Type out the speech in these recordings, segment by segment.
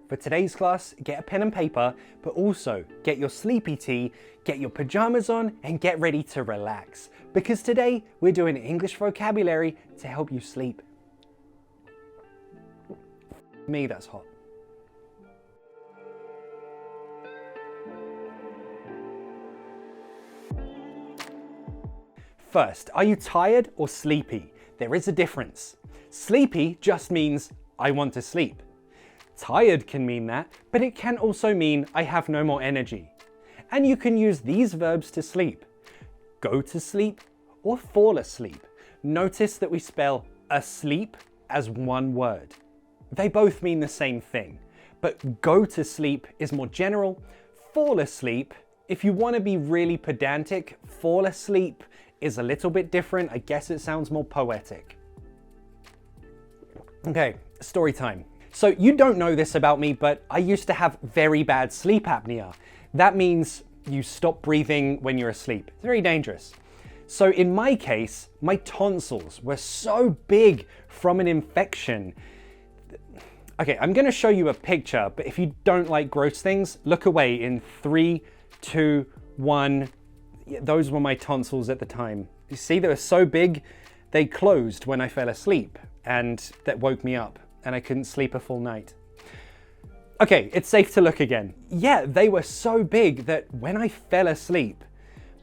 For today's class, get a pen and paper, but also get your sleepy tea, get your pajamas on, and get ready to relax. Because today, we're doing English vocabulary to help you sleep. Me, that's hot. First, are you tired or sleepy? There is a difference. Sleepy just means I want to sleep. Tired can mean that, but it can also mean I have no more energy. And you can use these verbs to sleep. Go to sleep or fall asleep. Notice that we spell asleep as one word. They both mean the same thing, but go to sleep is more general. Fall asleep, if you want to be really pedantic, fall asleep is a little bit different. I guess it sounds more poetic. Okay, story time. So you don't know this about me, but I used to have very bad sleep apnea. That means you stop breathing when you're asleep. It's very dangerous. So in my case, my tonsils were so big from an infection. Okay, I'm gonna show you a picture, but if you don't like gross things, look away in 3, 2, 1. Yeah, those were my tonsils at the time. You see, they were so big, they closed when I fell asleep, and that woke me up, and I couldn't sleep a full night. Okay, it's safe to look again. Yeah, they were so big that when I fell asleep,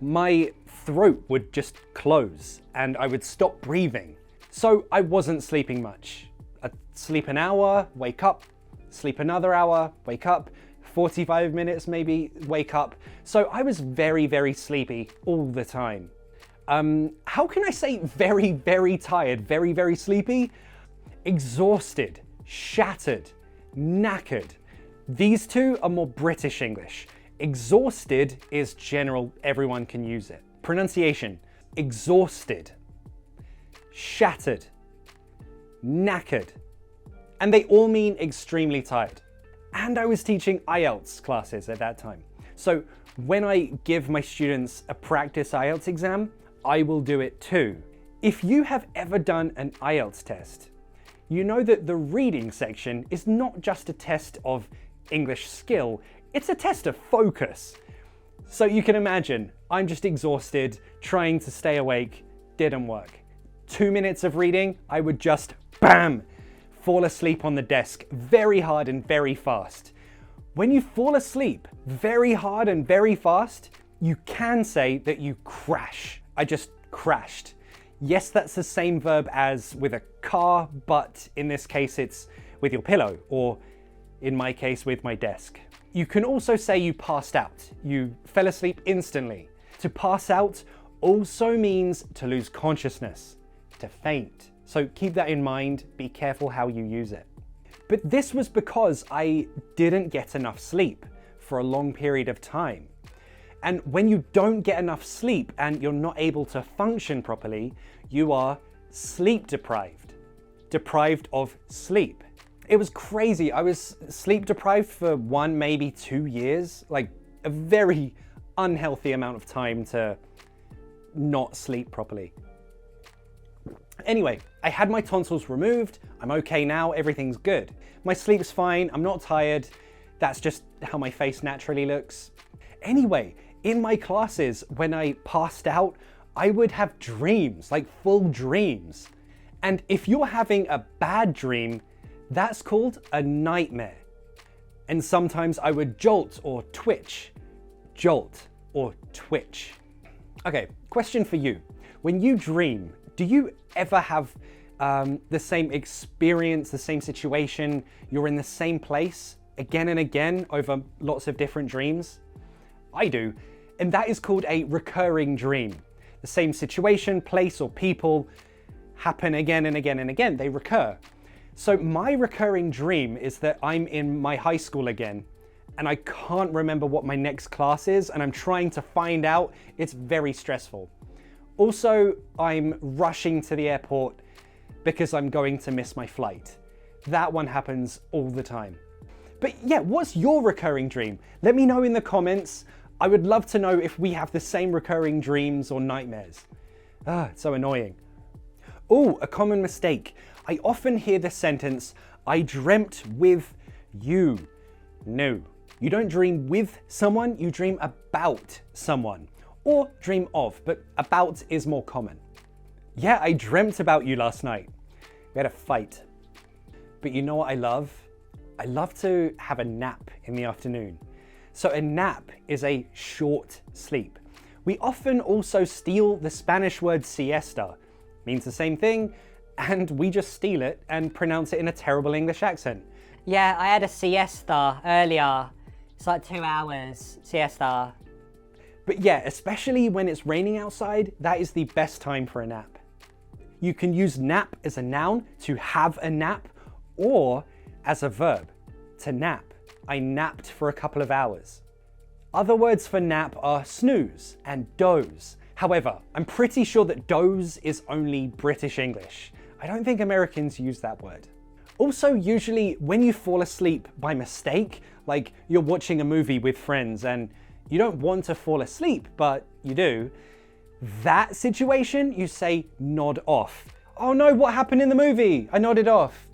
my throat would just close, and I would stop breathing. So I wasn't sleeping much. I'd sleep an hour, wake up, sleep another hour, wake up, 45 minutes maybe, wake up. So I was very, very sleepy all the time. How can I say very, very tired, very, very sleepy? Exhausted, shattered, knackered. These two are more British English. Exhausted is general, everyone can use it. Pronunciation, exhausted, shattered, knackered. And they all mean extremely tired. And I was teaching IELTS classes at that time. So when I give my students a practice IELTS exam, I will do it too. If you have ever done an IELTS test, you know that the reading section is not just a test of English skill, it's a test of focus. So you can imagine, I'm just exhausted, trying to stay awake, didn't work. 2 minutes of reading, I would just, bam, fall asleep on the desk very hard and very fast. When you fall asleep very hard and very fast, you can say that you crash. I just crashed. Yes, that's the same verb as with a car, but in this case it's with your pillow, or in my case with my desk. You can also say you passed out. You fell asleep instantly. To pass out also means to lose consciousness, to faint. So keep that in mind, be careful how you use it. But this was because I didn't get enough sleep for a long period of time. And when you don't get enough sleep and you're not able to function properly, you are sleep deprived. Deprived of sleep. It was crazy. I was sleep deprived for 1, maybe 2 years, like a very unhealthy amount of time to not sleep properly. Anyway, I had my tonsils removed. I'm okay now, everything's good. My sleep's fine, I'm not tired. That's just how my face naturally looks. Anyway, in my classes, when I passed out, I would have dreams, like full dreams. And if you're having a bad dream, that's called a nightmare. And sometimes I would jolt or twitch. Jolt or twitch. Okay, question for you. When you dream, do you ever have the same experience, the same situation? You're in the same place again and again over lots of different dreams? I do, and that is called a recurring dream. The same situation, place, or people happen again and again and again. They recur. So my recurring dream is that I'm in my high school again, and I can't remember what my next class is, and I'm trying to find out. It's very stressful. Also, I'm rushing to the airport because I'm going to miss my flight. That one happens all the time. But yeah, what's your recurring dream? Let me know in the comments. I would love to know if we have the same recurring dreams or nightmares. It's so annoying. Oh, a common mistake. I often hear the sentence, I dreamt with you. No. You don't dream with someone, you dream about someone. Or dream of, but about is more common. Yeah, I dreamt about you last night. We had a fight. But you know what I love? I love to have a nap in the afternoon. So a nap is a short sleep. We often also steal the Spanish word siesta. Means the same thing, and we just steal it and pronounce it in a terrible English accent. Yeah, I had a siesta earlier. It's like 2 hours, siesta. But yeah, especially when it's raining outside, that is the best time for a nap. You can use nap as a noun, to have a nap, or as a verb, to nap. I napped for a couple of hours. Other words for nap are snooze and doze. However, I'm pretty sure that doze is only British English. I don't think Americans use that word. Also, usually when you fall asleep by mistake, like you're watching a movie with friends and you don't want to fall asleep, but you do, that situation you say nod off. Oh no, what happened in the movie? I nodded off.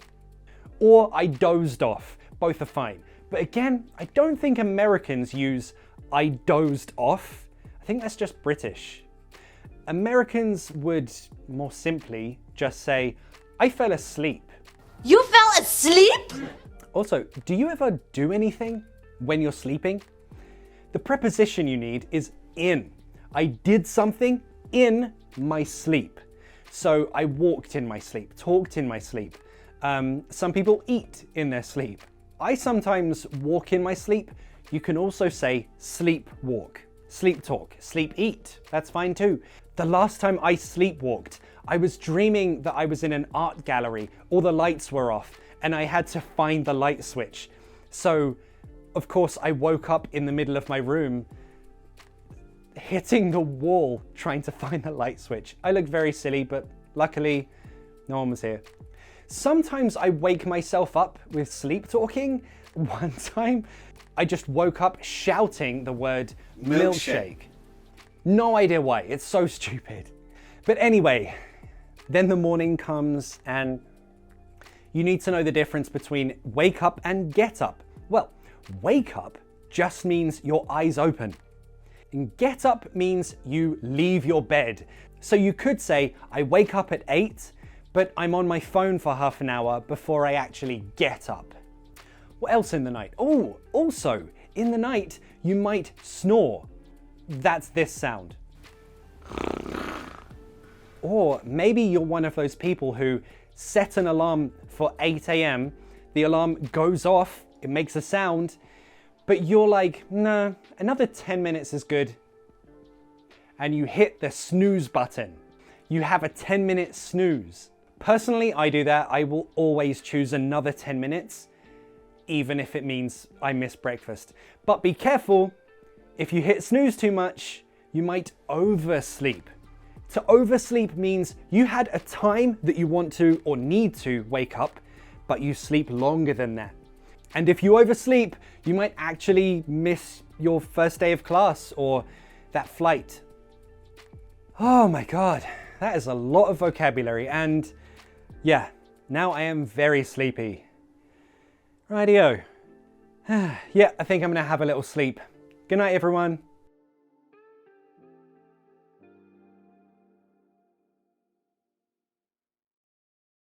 Or I dozed off. Both are fine. But again, I don't think Americans use I dozed off. I think that's just British. Americans would more simply just say, I fell asleep. You fell asleep? Also, do you ever do anything when you're sleeping? The preposition you need is in. I did something in my sleep. So I walked in my sleep, talked in my sleep. Some people eat in their sleep. I sometimes walk in my sleep. You can also say sleepwalk, sleep talk, sleep eat. That's fine too. The last time I sleepwalked, I was dreaming that I was in an art gallery. All the lights were off and I had to find the light switch. So, of course, I woke up in the middle of my room, hitting the wall, trying to find the light switch. I looked very silly, but luckily, no one was here. Sometimes I wake myself up with sleep talking. One time, I just woke up shouting the word milkshake. No idea why, it's so stupid. But anyway, then the morning comes and you need to know the difference between wake up and get up. Well, wake up just means your eyes open. And get up means you leave your bed. So you could say, I wake up at 8, but I'm on my phone for half an hour before I actually get up. What else in the night? Oh, also, in the night, you might snore. That's this sound. Or maybe you're one of those people who set an alarm for 8 a.m., the alarm goes off, it makes a sound, but you're like, nah, another 10 minutes is good. And you hit the snooze button. You have a 10-minute snooze. Personally, I do that. I will always choose another 10 minutes, even if it means I miss breakfast. But be careful, if you hit snooze too much, you might oversleep. To oversleep means you had a time that you want to or need to wake up, but you sleep longer than that. And if you oversleep, you might actually miss your first day of class or that flight. Oh my God, that is a lot of vocabulary. And yeah, now I am very sleepy. Rightio. Yeah, I think I'm gonna have a little sleep. Good night, everyone.